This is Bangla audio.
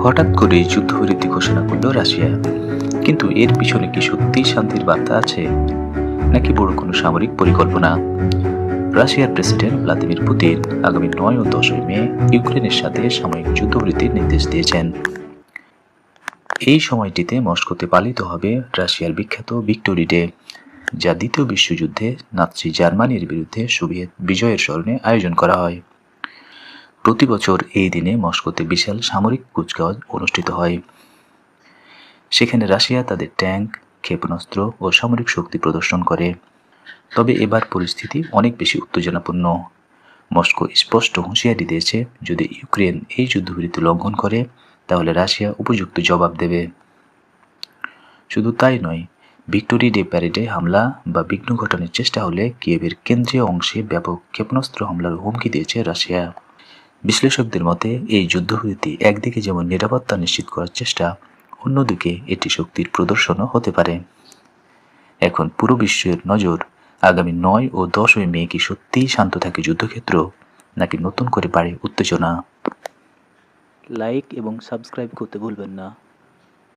হঠাৎ করেই যুদ্ধবিরতি ঘোষণা করল রাশিয়া। কিন্তু এর পিছনে কি সত্যিই শান্তির বার্তা আছে, নাকি বড় কোনো সামরিক পরিকল্পনা? রাশিয়ার প্রেসিডেন্ট ভ্লাদিমির পুতিন আগামী 9 ও 10 মে ইউক্রেনের সাথে সাময়িক যুদ্ধবিরতির নির্দেশ দিয়েছেন। এই সময়টিতে মস্কোতে পালিত হবে রাশিয়ার বিখ্যাত ভিক্টোরি ডে, যা দ্বিতীয় বিশ্বযুদ্ধে নাৎসি জার্মানির বিরুদ্ধে সোভিয়েত বিজয়ের স্মরণে আয়োজন করা হয়। প্রতি বছর এই দিনে মস্কোতে বিশাল সামরিক কুচকাওয়াজ অনুষ্ঠিত হয়। সেখানে রাশিয়া তাদের ট্যাঙ্ক, ক্ষেপণাস্ত্র ও সামরিক শক্তি প্রদর্শন করে। তবে এবার পরিস্থিতি অনেক বেশি উত্তেজনাপূর্ণ। মস্কো স্পষ্ট হুঁশিয়ারি দিয়েছে, যদি ইউক্রেন এই যুদ্ধবিরতি লঙ্ঘন করে তাহলে রাশিয়া উপযুক্ত জবাব দেবে। শুধু তাই নয়, ভিক্টোরি ডে প্যারেডে হামলা বা বিঘ্ন ঘটানোর চেষ্টা হলে কিয়েভের কেন্দ্রীয় অংশে ব্যাপক ক্ষেপণাস্ত্র হামলার হুমকি দিয়েছে রাশিয়া। বিশ্লেষকদের মতে এই যুদ্ধবিরতি একদিকে যেমন নিরাপত্তা নিশ্চিত করার চেষ্টা, অন্যদিকে এটি শক্তির প্রদর্শনও হতে পারে। এখন পুরো বিশ্বের নজর আগামী 9 ও 10 মে কি সত্যিই শান্ত থাকে যুদ্ধক্ষেত্র, নাকি নতুন করে বাড়ে উত্তেজনা? লাইক এবং সাবস্ক্রাইব করতে ভুলবেন না।